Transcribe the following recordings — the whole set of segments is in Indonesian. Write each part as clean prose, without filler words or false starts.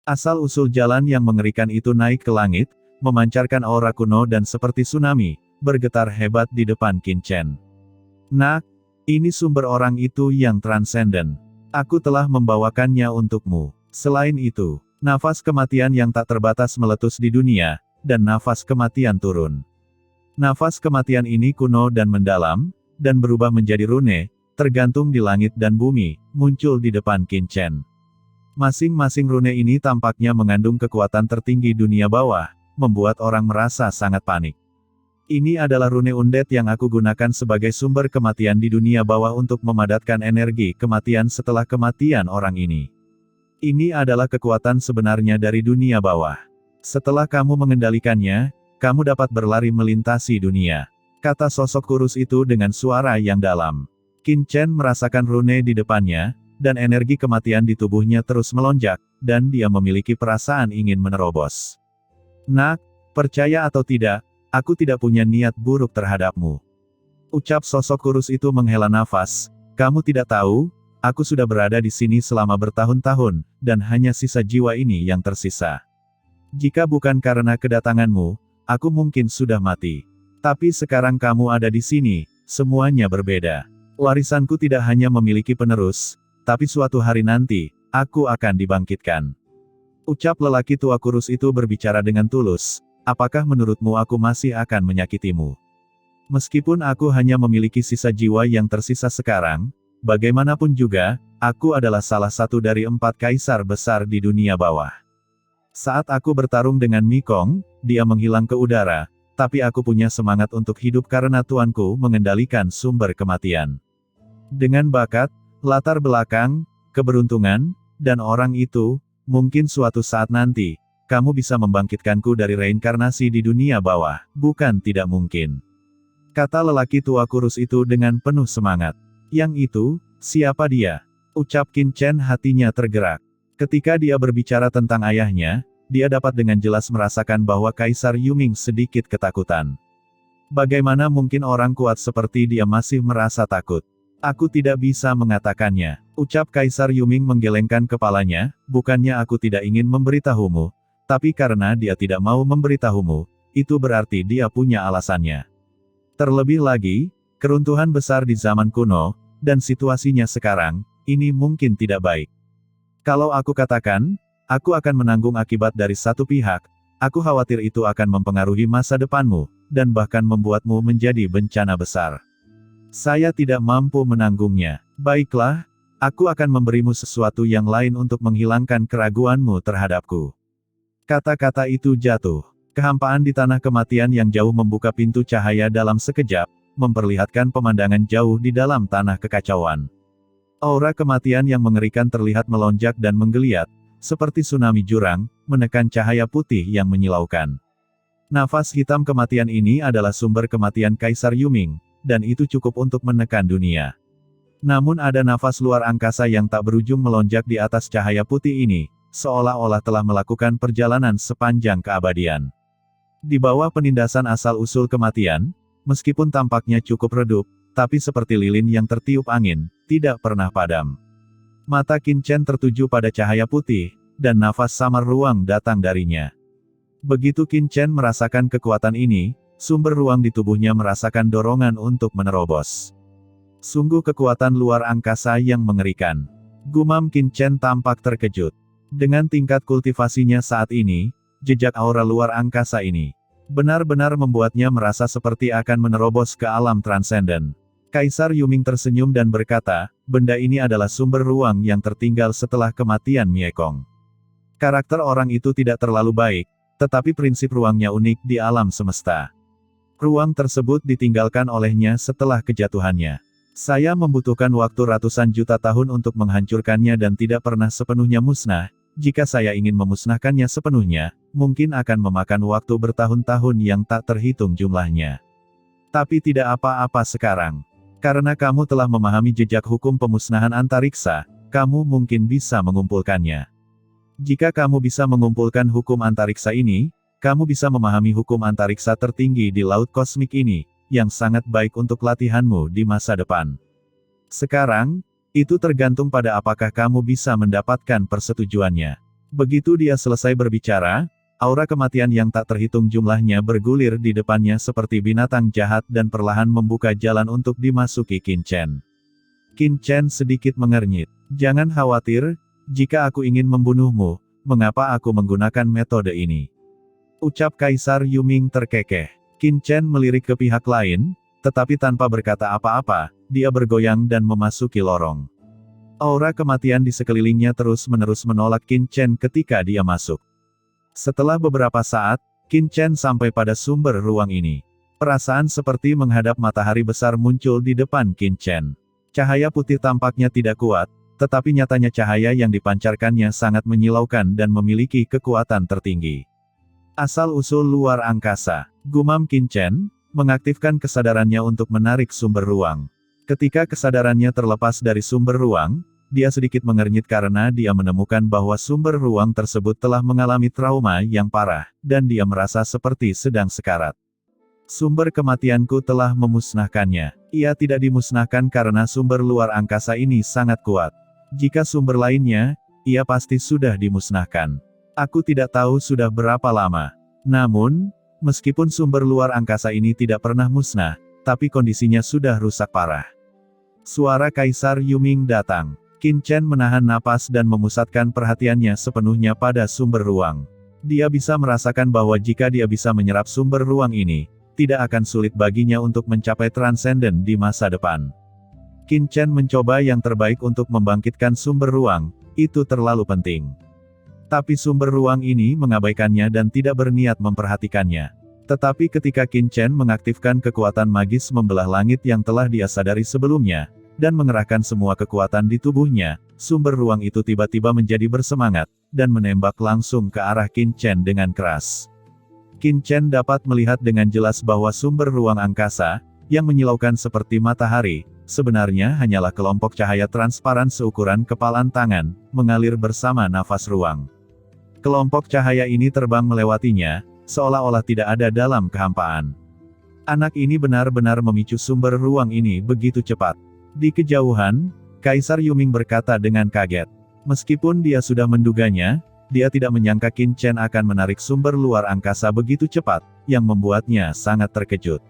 Asal-usul jalan yang mengerikan itu naik ke langit, memancarkan aura kuno dan seperti tsunami, bergetar hebat di depan Qin Chen. Nak, ini sumber orang itu yang transenden. Aku telah membawakannya untukmu. Selain itu, nafas kematian yang tak terbatas meletus di dunia, dan nafas kematian turun. Nafas kematian ini kuno dan mendalam, dan berubah menjadi rune, tergantung di langit dan bumi, muncul di depan Qin Chen. Masing-masing rune ini tampaknya mengandung kekuatan tertinggi dunia bawah, membuat orang merasa sangat panik. Ini adalah rune undead yang aku gunakan sebagai sumber kematian di dunia bawah untuk memadatkan energi kematian setelah kematian orang ini. Ini adalah kekuatan sebenarnya dari dunia bawah. Setelah kamu mengendalikannya, kamu dapat berlari melintasi dunia. Kata sosok kurus itu dengan suara yang dalam. Qin Chen merasakan rune di depannya, dan energi kematian di tubuhnya terus melonjak, dan dia memiliki perasaan ingin menerobos. Nak, percaya atau tidak, aku tidak punya niat buruk terhadapmu. Ucap sosok kurus itu menghela nafas, kamu tidak tahu, aku sudah berada di sini selama bertahun-tahun, dan hanya sisa jiwa ini yang tersisa. Jika bukan karena kedatanganmu, aku mungkin sudah mati. Tapi sekarang kamu ada di sini, semuanya berbeda. Warisanku tidak hanya memiliki penerus, tapi suatu hari nanti, aku akan dibangkitkan. Ucap lelaki tua kurus itu berbicara dengan tulus, apakah menurutmu aku masih akan menyakitimu? Meskipun aku hanya memiliki sisa jiwa yang tersisa sekarang, bagaimanapun juga, aku adalah salah satu dari 4 kaisar besar di dunia bawah. Saat aku bertarung dengan Mikong, dia menghilang ke udara, tapi aku punya semangat untuk hidup karena tuanku mengendalikan sumber kematian. Dengan bakat, latar belakang, keberuntungan, dan orang itu, mungkin suatu saat nanti, kamu bisa membangkitkanku dari reinkarnasi di dunia bawah, bukan tidak mungkin. Kata lelaki tua kurus itu dengan penuh semangat. Yang itu, siapa dia? Ucap Qin Chen hatinya tergerak. Ketika dia berbicara tentang ayahnya, dia dapat dengan jelas merasakan bahwa Kaisar Yuming sedikit ketakutan. Bagaimana mungkin orang kuat seperti dia masih merasa takut? Aku tidak bisa mengatakannya. Ucap Kaisar Yuming menggelengkan kepalanya, bukannya aku tidak ingin memberitahumu, tapi karena dia tidak mau memberitahumu, itu berarti dia punya alasannya. Terlebih lagi, keruntuhan besar di zaman kuno, dan situasinya sekarang, ini mungkin tidak baik. Kalau aku katakan, aku akan menanggung akibat dari satu pihak, aku khawatir itu akan mempengaruhi masa depanmu, dan bahkan membuatmu menjadi bencana besar. Saya tidak mampu menanggungnya. Baiklah, aku akan memberimu sesuatu yang lain untuk menghilangkan keraguanmu terhadapku. Kata-kata itu jatuh. Kehampaan di tanah kematian yang jauh membuka pintu cahaya dalam sekejap, memperlihatkan pemandangan jauh di dalam tanah kekacauan. Aura kematian yang mengerikan terlihat melonjak dan menggeliat, seperti tsunami jurang, menekan cahaya putih yang menyilaukan. Nafas hitam kematian ini adalah sumber kematian Kaisar Yuming, dan itu cukup untuk menekan dunia. Namun ada nafas luar angkasa yang tak berujung melonjak di atas cahaya putih ini, seolah-olah telah melakukan perjalanan sepanjang keabadian. Di bawah penindasan asal-usul kematian, meskipun tampaknya cukup redup, tapi seperti lilin yang tertiup angin, tidak pernah padam. Mata Qin Chen tertuju pada cahaya putih, dan nafas samar ruang datang darinya. Begitu Qin Chen merasakan kekuatan ini, sumber ruang di tubuhnya merasakan dorongan untuk menerobos. Sungguh kekuatan luar angkasa yang mengerikan. Gumam Qin Chen tampak terkejut. Dengan tingkat kultivasinya saat ini, jejak aura luar angkasa ini benar-benar membuatnya merasa seperti akan menerobos ke alam transenden. Kaisar Yuming tersenyum dan berkata, benda ini adalah sumber ruang yang tertinggal setelah kematian Miekong. Karakter orang itu tidak terlalu baik, tetapi prinsip ruangnya unik di alam semesta. Ruang tersebut ditinggalkan olehnya setelah kejatuhannya. Saya membutuhkan waktu ratusan juta tahun untuk menghancurkannya dan tidak pernah sepenuhnya musnah. Jika saya ingin memusnahkannya sepenuhnya, mungkin akan memakan waktu bertahun-tahun yang tak terhitung jumlahnya. Tapi tidak apa-apa sekarang. Karena kamu telah memahami jejak hukum pemusnahan antariksa, kamu mungkin bisa mengumpulkannya. Jika kamu bisa mengumpulkan hukum antariksa ini, kamu bisa memahami hukum antariksa tertinggi di laut kosmik ini, yang sangat baik untuk latihanmu di masa depan. Sekarang, itu tergantung pada apakah kamu bisa mendapatkan persetujuannya. Begitu dia selesai berbicara, aura kematian yang tak terhitung jumlahnya bergulir di depannya seperti binatang jahat dan perlahan membuka jalan untuk dimasuki Qin Chen. Qin Chen sedikit mengernyit. Jangan khawatir, jika aku ingin membunuhmu, mengapa aku menggunakan metode ini? Ucap Kaisar Yuming terkekeh. Qin Chen melirik ke pihak lain, tetapi tanpa berkata apa-apa, dia bergoyang dan memasuki lorong. Aura kematian di sekelilingnya terus-menerus menolak Qin Chen ketika dia masuk. Setelah beberapa saat, Qin Chen sampai pada sumber ruang ini. Perasaan seperti menghadap matahari besar muncul di depan Qin Chen. Cahaya putih tampaknya tidak kuat, tetapi nyatanya cahaya yang dipancarkannya sangat menyilaukan dan memiliki kekuatan tertinggi. Asal-usul luar angkasa, gumam Qin Chen, mengaktifkan kesadarannya untuk menarik sumber ruang. Ketika kesadarannya terlepas dari sumber ruang, dia sedikit mengernyit karena dia menemukan bahwa sumber ruang tersebut telah mengalami trauma yang parah, dan dia merasa seperti sedang sekarat. Sumber kematianku telah memusnahkannya. Ia tidak dimusnahkan karena sumber luar angkasa ini sangat kuat. Jika sumber lainnya, ia pasti sudah dimusnahkan. Aku tidak tahu sudah berapa lama. Namun, meskipun sumber luar angkasa ini tidak pernah musnah, tapi kondisinya sudah rusak parah. Suara Kaisar Yuming datang. Qin Chen menahan napas dan memusatkan perhatiannya sepenuhnya pada sumber ruang. Dia bisa merasakan bahwa jika dia bisa menyerap sumber ruang ini, tidak akan sulit baginya untuk mencapai transenden di masa depan. Qin Chen mencoba yang terbaik untuk membangkitkan sumber ruang, itu terlalu penting. Tapi sumber ruang ini mengabaikannya dan tidak berniat memperhatikannya. Tetapi ketika Qin Chen mengaktifkan kekuatan magis membelah langit yang telah dia sadari sebelumnya, dan mengerahkan semua kekuatan di tubuhnya, sumber ruang itu tiba-tiba menjadi bersemangat, dan menembak langsung ke arah Qin Chen dengan keras. Qin Chen dapat melihat dengan jelas bahwa sumber ruang angkasa, yang menyilaukan seperti matahari, sebenarnya hanyalah kelompok cahaya transparan seukuran kepalan tangan, mengalir bersama nafas ruang. Kelompok cahaya ini terbang melewatinya, seolah-olah tidak ada dalam kehampaan. Anak ini benar-benar memicu sumber ruang ini begitu cepat. Di kejauhan, Kaisar Yuming berkata dengan kaget. Meskipun dia sudah menduganya, dia tidak menyangka Qin Chen akan menarik sumber luar angkasa begitu cepat, yang membuatnya sangat terkejut.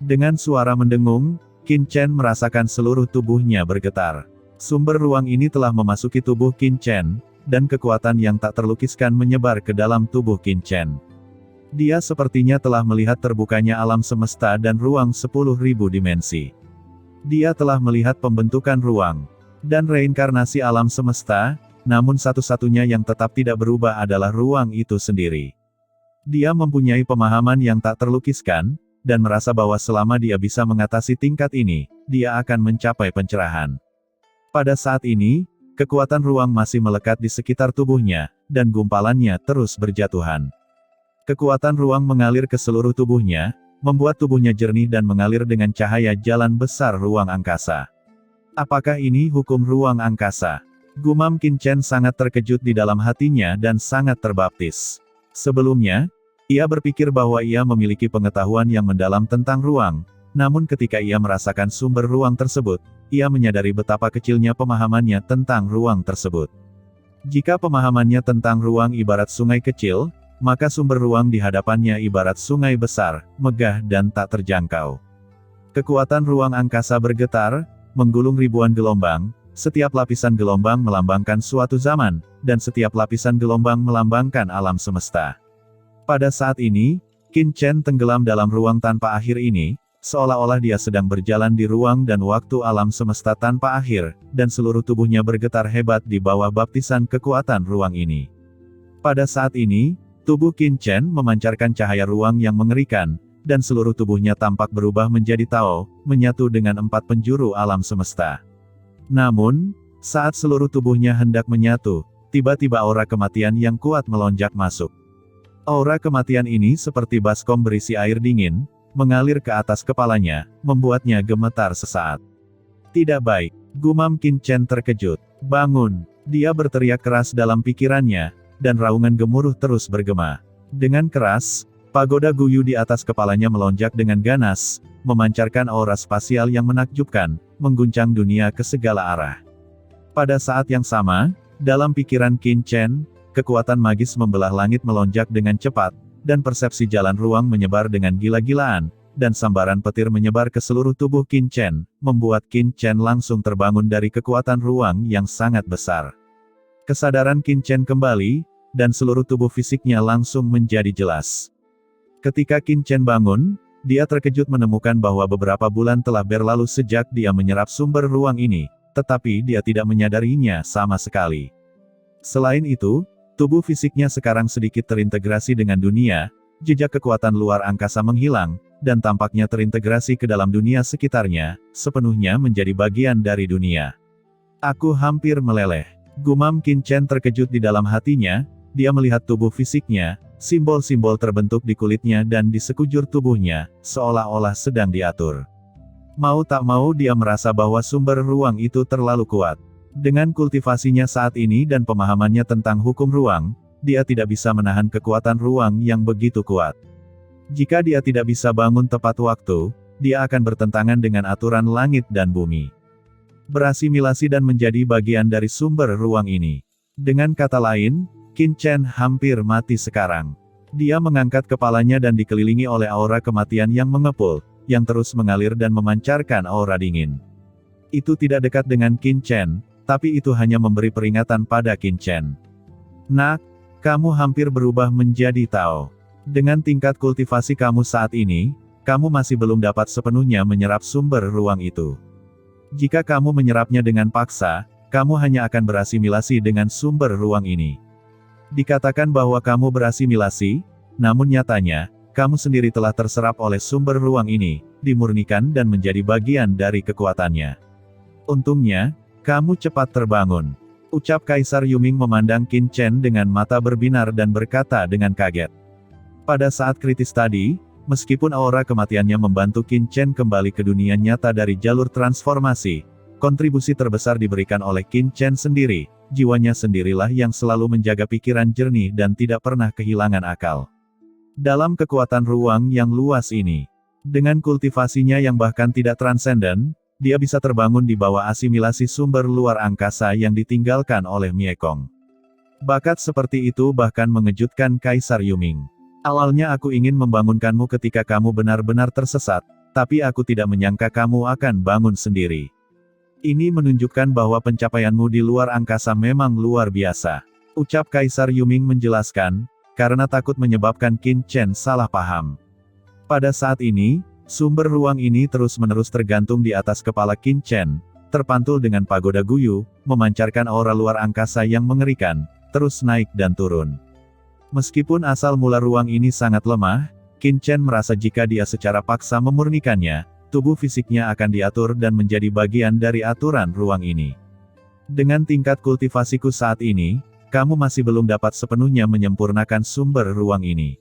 Dengan suara mendengung, Qin Chen merasakan seluruh tubuhnya bergetar. Sumber ruang ini telah memasuki tubuh Qin Chen, dan kekuatan yang tak terlukiskan menyebar ke dalam tubuh Qin Chen. Dia sepertinya telah melihat terbukanya alam semesta dan ruang 10.000 dimensi. Dia telah melihat pembentukan ruang dan reinkarnasi alam semesta, namun satu-satunya yang tetap tidak berubah adalah ruang itu sendiri. Dia mempunyai pemahaman yang tak terlukiskan, dan merasa bahwa selama dia bisa mengatasi tingkat ini, dia akan mencapai pencerahan. Pada saat ini, kekuatan ruang masih melekat di sekitar tubuhnya, dan gumpalannya terus berjatuhan. Kekuatan ruang mengalir ke seluruh tubuhnya, membuat tubuhnya jernih dan mengalir dengan cahaya jalan besar ruang angkasa. Apakah ini hukum ruang angkasa? Gumam Qin Chen sangat terkejut di dalam hatinya dan sangat terbaptis. Sebelumnya, ia berpikir bahwa ia memiliki pengetahuan yang mendalam tentang ruang, namun ketika ia merasakan sumber ruang tersebut, ia menyadari betapa kecilnya pemahamannya tentang ruang tersebut. Jika pemahamannya tentang ruang ibarat sungai kecil, maka sumber ruang di hadapannya ibarat sungai besar, megah dan tak terjangkau. Kekuatan ruang angkasa bergetar, menggulung ribuan gelombang, setiap lapisan gelombang melambangkan suatu zaman, dan setiap lapisan gelombang melambangkan alam semesta. Pada saat ini, Qin Chen tenggelam dalam ruang tanpa akhir ini, seolah-olah dia sedang berjalan di ruang dan waktu alam semesta tanpa akhir, dan seluruh tubuhnya bergetar hebat di bawah baptisan kekuatan ruang ini. Pada saat ini, tubuh Qin Chen memancarkan cahaya ruang yang mengerikan, dan seluruh tubuhnya tampak berubah menjadi Tao, menyatu dengan 4 penjuru alam semesta. Namun, saat seluruh tubuhnya hendak menyatu, tiba-tiba aura kematian yang kuat melonjak masuk. Aura kematian ini seperti baskom berisi air dingin, mengalir ke atas kepalanya, membuatnya gemetar sesaat. Tidak baik, gumam Qin Chen terkejut. Bangun, dia berteriak keras dalam pikirannya, dan raungan gemuruh terus bergema. Dengan keras, pagoda Guyu di atas kepalanya melonjak dengan ganas, memancarkan aura spasial yang menakjubkan, mengguncang dunia ke segala arah. Pada saat yang sama, dalam pikiran Qin Chen, kekuatan magis membelah langit melonjak dengan cepat, dan persepsi jalan ruang menyebar dengan gila-gilaan, dan sambaran petir menyebar ke seluruh tubuh Qin Chen, membuat Qin Chen langsung terbangun dari kekuatan ruang yang sangat besar. Kesadaran Qin Chen kembali, dan seluruh tubuh fisiknya langsung menjadi jelas. Ketika Qin Chen bangun, dia terkejut menemukan bahwa beberapa bulan telah berlalu sejak dia menyerap sumber ruang ini, tetapi dia tidak menyadarinya sama sekali. Selain itu, tubuh fisiknya sekarang sedikit terintegrasi dengan dunia, jejak kekuatan luar angkasa menghilang, dan tampaknya terintegrasi ke dalam dunia sekitarnya, sepenuhnya menjadi bagian dari dunia. Aku hampir meleleh. Gumam Qin Chen terkejut di dalam hatinya, dia melihat tubuh fisiknya, simbol-simbol terbentuk di kulitnya dan di sekujur tubuhnya, seolah-olah sedang diatur. Mau tak mau dia merasa bahwa sumber ruang itu terlalu kuat. Dengan kultivasinya saat ini dan pemahamannya tentang hukum ruang, dia tidak bisa menahan kekuatan ruang yang begitu kuat. Jika dia tidak bisa bangun tepat waktu, dia akan bertentangan dengan aturan langit dan bumi. Berasimilasi dan menjadi bagian dari sumber ruang ini. Dengan kata lain, Qin Chen hampir mati sekarang. Dia mengangkat kepalanya dan dikelilingi oleh aura kematian yang mengepul, yang terus mengalir dan memancarkan aura dingin. Itu tidak dekat dengan Qin Chen, tapi itu hanya memberi peringatan pada Qin Chen. Nak, kamu hampir berubah menjadi Tao. Dengan tingkat kultivasi kamu saat ini, kamu masih belum dapat sepenuhnya menyerap sumber ruang itu. Jika kamu menyerapnya dengan paksa, kamu hanya akan berasimilasi dengan sumber ruang ini. Dikatakan bahwa kamu berasimilasi, namun nyatanya, kamu sendiri telah terserap oleh sumber ruang ini, dimurnikan dan menjadi bagian dari kekuatannya. Untungnya, kamu cepat terbangun. Ucap Kaisar Yuming memandang Qin Chen dengan mata berbinar dan berkata dengan kaget. Pada saat kritis tadi, meskipun aura kematiannya membantu Qin Chen kembali ke dunia nyata dari jalur transformasi, kontribusi terbesar diberikan oleh Qin Chen sendiri, jiwanya sendirilah yang selalu menjaga pikiran jernih dan tidak pernah kehilangan akal. Dalam kekuatan ruang yang luas ini, dengan kultivasinya yang bahkan tidak transenden, dia bisa terbangun di bawah asimilasi sumber luar angkasa yang ditinggalkan oleh Miekong. Bakat seperti itu bahkan mengejutkan Kaisar Yuming. Awalnya aku ingin membangunkanmu ketika kamu benar-benar tersesat, tapi aku tidak menyangka kamu akan bangun sendiri. Ini menunjukkan bahwa pencapaianmu di luar angkasa memang luar biasa. Ucap Kaisar Yuming menjelaskan, karena takut menyebabkan Qin Chen salah paham. Pada saat ini, sumber ruang ini terus-menerus tergantung di atas kepala Qin Chen, terpantul dengan pagoda Guyu, memancarkan aura luar angkasa yang mengerikan, terus naik dan turun. Meskipun asal mula ruang ini sangat lemah, Qin Chen merasa jika dia secara paksa memurnikannya, tubuh fisiknya akan diatur dan menjadi bagian dari aturan ruang ini. Dengan tingkat kultivasiku saat ini, kamu masih belum dapat sepenuhnya menyempurnakan sumber ruang ini.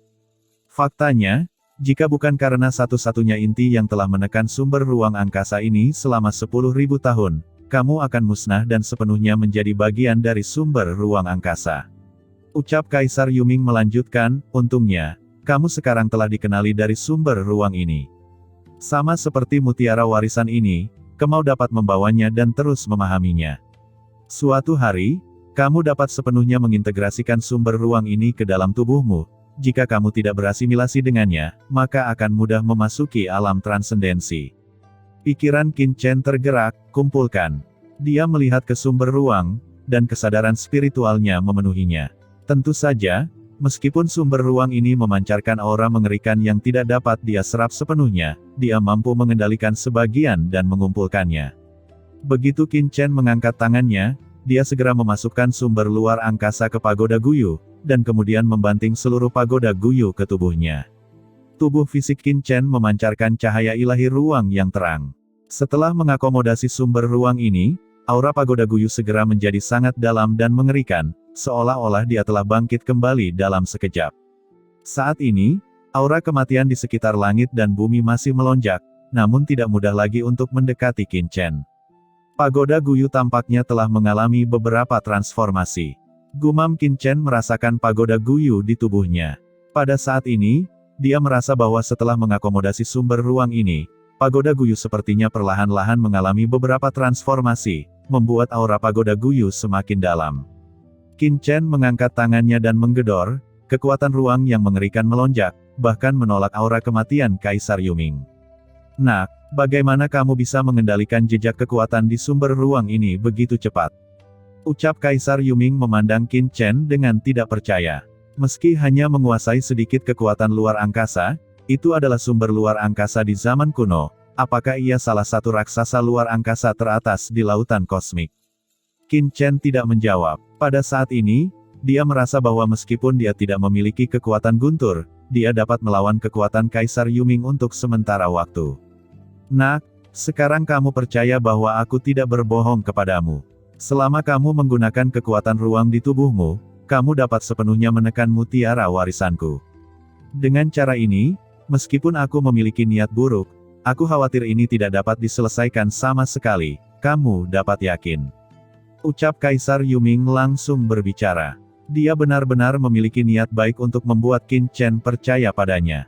Faktanya, jika bukan karena satu-satunya inti yang telah menekan sumber ruang angkasa ini selama 10.000 tahun, kamu akan musnah dan sepenuhnya menjadi bagian dari sumber ruang angkasa. Ucap Kaisar Yuming melanjutkan, untungnya, kamu sekarang telah dikenali dari sumber ruang ini. Sama seperti mutiara warisan ini, kamu dapat membawanya dan terus memahaminya. Suatu hari, kamu dapat sepenuhnya mengintegrasikan sumber ruang ini ke dalam tubuhmu. Jika kamu tidak berasimilasi dengannya, maka akan mudah memasuki alam transendensi. Pikiran Qin Chen tergerak, kumpulkan. Dia melihat ke sumber ruang, dan kesadaran spiritualnya memenuhinya. Tentu saja, meskipun sumber ruang ini memancarkan aura mengerikan yang tidak dapat dia serap sepenuhnya, dia mampu mengendalikan sebagian dan mengumpulkannya. Begitu Qin Chen mengangkat tangannya, dia segera memasukkan sumber luar angkasa ke pagoda Guyu, dan kemudian membanting seluruh pagoda Guyu ke tubuhnya. Tubuh fisik Qin Chen memancarkan cahaya ilahi ruang yang terang. Setelah mengakomodasi sumber ruang ini, aura pagoda Guyu segera menjadi sangat dalam dan mengerikan, seolah-olah dia telah bangkit kembali dalam sekejap. Saat ini, aura kematian di sekitar langit dan bumi masih melonjak, namun tidak mudah lagi untuk mendekati Qin Chen. Pagoda Guyu tampaknya telah mengalami beberapa transformasi. Gumam Qin Chen merasakan pagoda Guyu di tubuhnya. Pada saat ini, dia merasa bahwa setelah mengakomodasi sumber ruang ini, pagoda Guyu sepertinya perlahan-lahan mengalami beberapa transformasi, membuat aura pagoda Guyu semakin dalam. Qin Chen mengangkat tangannya dan menggedor, kekuatan ruang yang mengerikan melonjak, bahkan menolak aura kematian Kaisar Yuming. Nak, bagaimana kamu bisa mengendalikan jejak kekuatan di sumber ruang ini begitu cepat? Ucap Kaisar Yuming memandang Qin Chen dengan tidak percaya. Meski hanya menguasai sedikit kekuatan luar angkasa, itu adalah sumber luar angkasa di zaman kuno. Apakah ia salah satu raksasa luar angkasa teratas di lautan kosmik? Qin Chen tidak menjawab. Pada saat ini, dia merasa bahwa meskipun dia tidak memiliki kekuatan guntur, dia dapat melawan kekuatan Kaisar Yuming untuk sementara waktu. Nak, sekarang kamu percaya bahwa aku tidak berbohong kepadamu. Selama kamu menggunakan kekuatan ruang di tubuhmu, kamu dapat sepenuhnya menekan mutiara warisanku. Dengan cara ini, meskipun aku memiliki niat buruk, aku khawatir ini tidak dapat diselesaikan sama sekali, kamu dapat yakin. Ucap Kaisar Yuming langsung berbicara. Dia benar-benar memiliki niat baik untuk membuat Qin Chen percaya padanya.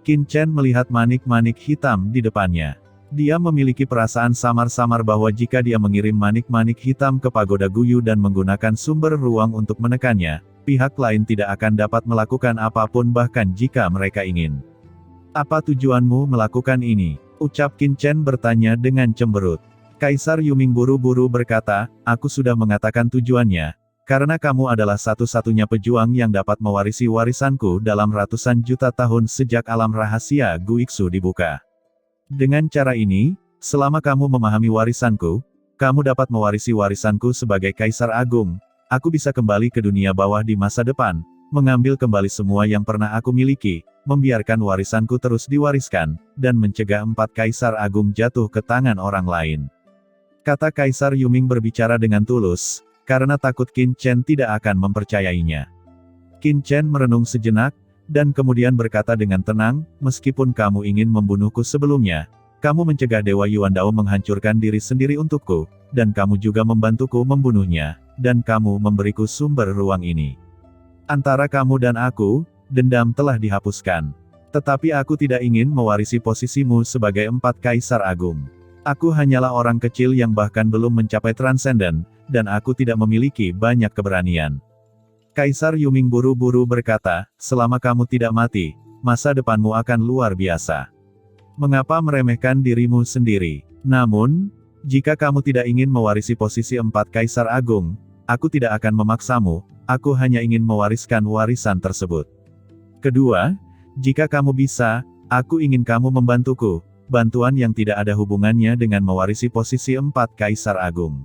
Qin Chen melihat manik-manik hitam di depannya. Dia memiliki perasaan samar-samar bahwa jika dia mengirim manik-manik hitam ke pagoda Guyu dan menggunakan sumber ruang untuk menekannya, pihak lain tidak akan dapat melakukan apapun bahkan jika mereka ingin. Apa tujuanmu melakukan ini? Ucap Qin Chen bertanya dengan cemberut. Kaisar Yuming buru-buru berkata, aku sudah mengatakan tujuannya. Karena kamu adalah satu-satunya pejuang yang dapat mewarisi warisanku dalam ratusan juta tahun sejak alam rahasia Guiksu dibuka. Dengan cara ini, selama kamu memahami warisanku, kamu dapat mewarisi warisanku sebagai Kaisar Agung. Aku bisa kembali ke dunia bawah di masa depan, mengambil kembali semua yang pernah aku miliki, membiarkan warisanku terus diwariskan, dan mencegah 4 Kaisar Agung jatuh ke tangan orang lain. Kata Kaisar Yuming berbicara dengan tulus, karena takut Qin Chen tidak akan mempercayainya. Qin Chen merenung sejenak, dan kemudian berkata dengan tenang, meskipun kamu ingin membunuhku sebelumnya, kamu mencegah Dewa Yuandao menghancurkan diri sendiri untukku, dan kamu juga membantuku membunuhnya, dan kamu memberiku sumber ruang ini. Antara kamu dan aku, dendam telah dihapuskan. Tetapi aku tidak ingin mewarisi posisimu sebagai 4 Kaisar Agung. Aku hanyalah orang kecil yang bahkan belum mencapai transenden, dan aku tidak memiliki banyak keberanian. Kaisar Yuming buru-buru berkata, selama kamu tidak mati, masa depanmu akan luar biasa. Mengapa meremehkan dirimu sendiri? Namun, jika kamu tidak ingin mewarisi posisi 4 Kaisar Agung, aku tidak akan memaksamu, aku hanya ingin mewariskan warisan tersebut. Kedua, jika kamu bisa, aku ingin kamu membantuku, bantuan yang tidak ada hubungannya dengan mewarisi posisi 4 Kaisar Agung.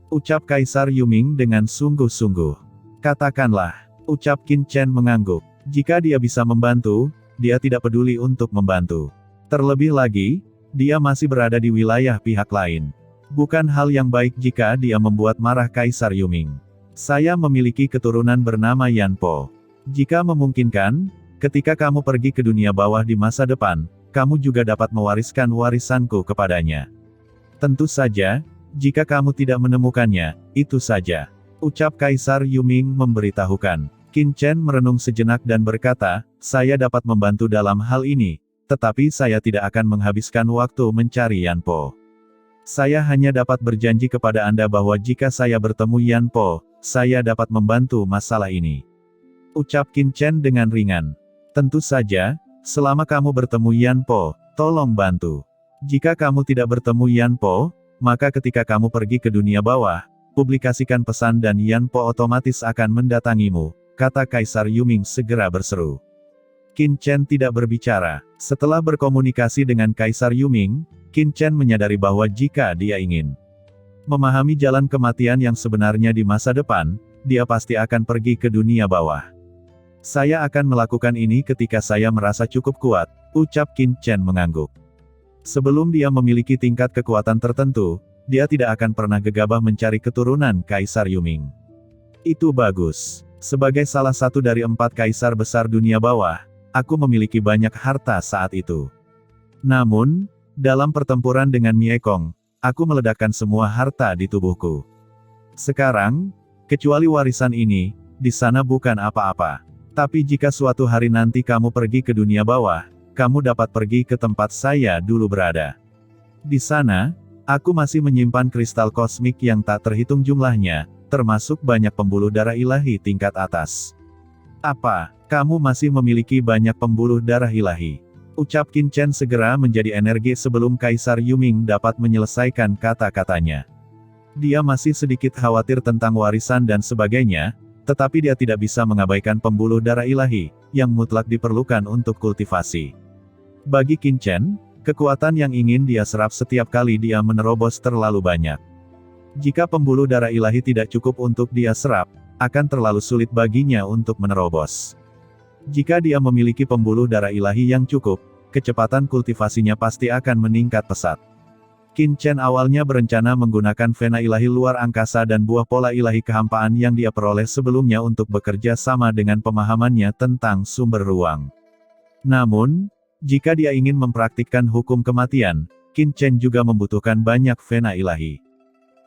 Ucap Kaisar Yuming dengan sungguh-sungguh. Katakanlah, ucap Qin Chen mengangguk. Jika dia bisa membantu, dia tidak peduli untuk membantu. Terlebih lagi, dia masih berada di wilayah pihak lain. Bukan hal yang baik jika dia membuat marah Kaisar Yuming. Saya memiliki keturunan bernama Yan Po. Jika memungkinkan, ketika kamu pergi ke dunia bawah di masa depan, kamu juga dapat mewariskan warisanku kepadanya. Tentu saja, jika kamu tidak menemukannya, itu saja. Ucap Kaisar Yuming memberitahukan. Qin Chen merenung sejenak dan berkata, saya dapat membantu dalam hal ini, tetapi saya tidak akan menghabiskan waktu mencari Yan Po. Saya hanya dapat berjanji kepada Anda bahwa jika saya bertemu Yan Po, saya dapat membantu masalah ini. Ucap Qin Chen dengan ringan. Tentu saja, selama kamu bertemu Yan Po, tolong bantu. Jika kamu tidak bertemu Yan Po, maka ketika kamu pergi ke dunia bawah, publikasikan pesan dan Yan Po otomatis akan mendatangimu, kata Kaisar Yuming segera berseru. Qin Chen tidak berbicara. Setelah berkomunikasi dengan Kaisar Yuming, Qin Chen menyadari bahwa jika dia ingin memahami jalan kematian yang sebenarnya di masa depan, dia pasti akan pergi ke dunia bawah. Saya akan melakukan ini ketika saya merasa cukup kuat, ucap Qin Chen mengangguk. Sebelum dia memiliki tingkat kekuatan tertentu, dia tidak akan pernah gegabah mencari keturunan Kaisar Yuming. Itu bagus. Sebagai salah satu dari 4 kaisar besar dunia bawah, aku memiliki banyak harta saat itu. Namun, dalam pertempuran dengan Miekong, aku meledakkan semua harta di tubuhku. Sekarang, kecuali warisan ini, di sana bukan apa-apa. Tapi jika suatu hari nanti kamu pergi ke dunia bawah, kamu dapat pergi ke tempat saya dulu berada. Di sana, Aku masih menyimpan kristal kosmik yang tak terhitung jumlahnya, termasuk banyak pembuluh darah ilahi tingkat atas. Apa, kamu masih memiliki banyak pembuluh darah ilahi? Ucap Qin Chen segera menjadi energi sebelum Kaisar Yuming dapat menyelesaikan kata-katanya. Dia masih sedikit khawatir tentang warisan dan sebagainya, tetapi dia tidak bisa mengabaikan pembuluh darah ilahi, yang mutlak diperlukan untuk kultivasi. Bagi Qin Chen, kekuatan yang ingin dia serap setiap kali dia menerobos terlalu banyak. Jika pembuluh darah ilahi tidak cukup untuk dia serap, akan terlalu sulit baginya untuk menerobos. Jika dia memiliki pembuluh darah ilahi yang cukup, kecepatan kultivasinya pasti akan meningkat pesat. Qin Chen awalnya berencana menggunakan vena ilahi luar angkasa dan buah pola ilahi kehampaan yang dia peroleh sebelumnya untuk bekerja sama dengan pemahamannya tentang sumber ruang. Namun, jika dia ingin mempraktikkan hukum kematian, Qin Chen juga membutuhkan banyak vena ilahi.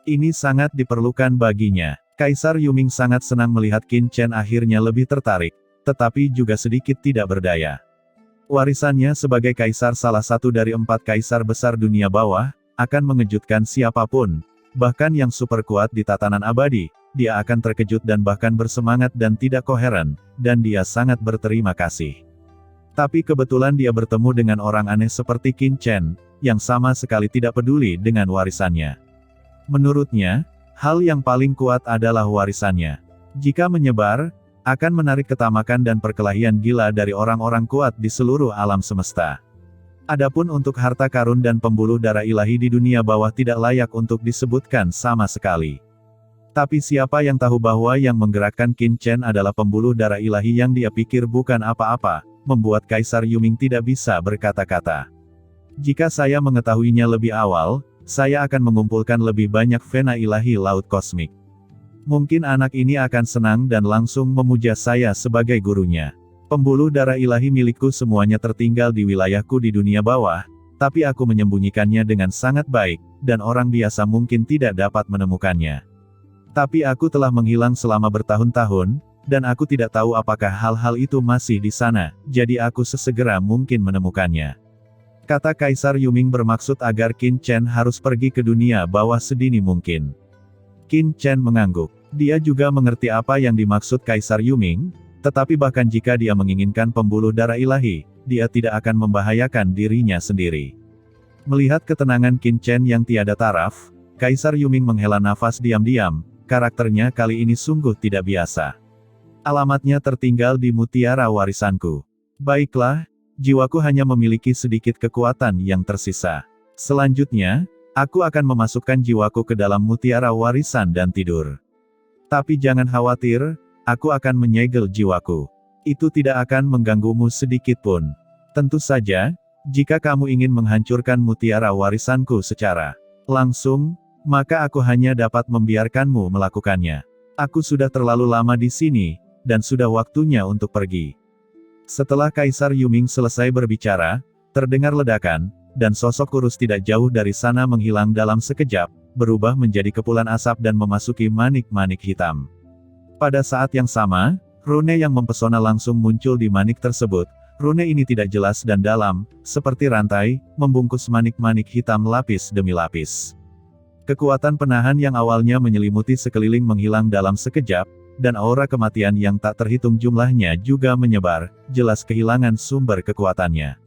Ini sangat diperlukan baginya. Kaisar Yuming sangat senang melihat Qin Chen akhirnya lebih tertarik, tetapi juga sedikit tidak berdaya. Warisannya sebagai kaisar salah satu dari 4 kaisar besar dunia bawah, akan mengejutkan siapapun, bahkan yang super kuat di tatanan abadi, dia akan terkejut dan bahkan bersemangat dan tidak koheren, dan dia sangat berterima kasih. Tapi kebetulan dia bertemu dengan orang aneh seperti Qin Chen, yang sama sekali tidak peduli dengan warisannya. Menurutnya, hal yang paling kuat adalah warisannya. Jika menyebar, akan menarik ketamakan dan perkelahian gila dari orang-orang kuat di seluruh alam semesta. Adapun untuk harta karun dan pembuluh darah ilahi di dunia bawah tidak layak untuk disebutkan sama sekali. Tapi siapa yang tahu bahwa yang menggerakkan Qin Chen adalah pembuluh darah ilahi yang dia pikir bukan apa-apa, membuat Kaisar Yuming tidak bisa berkata-kata. Jika saya mengetahuinya lebih awal, saya akan mengumpulkan lebih banyak vena ilahi laut kosmik. Mungkin anak ini akan senang dan langsung memuja saya sebagai gurunya. Pembuluh darah ilahi milikku semuanya tertinggal di wilayahku di dunia bawah, tapi aku menyembunyikannya dengan sangat baik, dan orang biasa mungkin tidak dapat menemukannya. Tapi aku telah menghilang selama bertahun-tahun, dan aku tidak tahu apakah hal-hal itu masih di sana, jadi aku sesegera mungkin menemukannya. Kata Kaisar Yuming bermaksud agar Qin Chen harus pergi ke dunia bawah sedini mungkin. Qin Chen mengangguk. Dia juga mengerti apa yang dimaksud Kaisar Yuming, tetapi bahkan jika dia menginginkan pembuluh darah ilahi, dia tidak akan membahayakan dirinya sendiri. Melihat ketenangan Qin Chen yang tiada taraf, Kaisar Yuming menghela nafas diam-diam, karakternya kali ini sungguh tidak biasa. Alamatnya tertinggal di mutiara warisanku. Baiklah, jiwaku hanya memiliki sedikit kekuatan yang tersisa. Selanjutnya, aku akan memasukkan jiwaku ke dalam mutiara warisan dan tidur. Tapi jangan khawatir, aku akan menyegel jiwaku. Itu tidak akan mengganggumu sedikit pun. Tentu saja, jika kamu ingin menghancurkan mutiara warisanku secara langsung, maka aku hanya dapat membiarkanmu melakukannya. Aku sudah terlalu lama di sini, dan sudah waktunya untuk pergi. Setelah Kaisar Yuming selesai berbicara, terdengar ledakan, dan sosok kurus tidak jauh dari sana menghilang dalam sekejap, berubah menjadi kepulan asap dan memasuki manik-manik hitam. Pada saat yang sama, rune yang mempesona langsung muncul di manik tersebut. Rune ini tidak jelas dan dalam, seperti rantai, membungkus manik-manik hitam lapis demi lapis. Kekuatan penahan yang awalnya menyelimuti sekeliling menghilang dalam sekejap, dan aura kematian yang tak terhitung jumlahnya juga menyebar, jelas kehilangan sumber kekuatannya.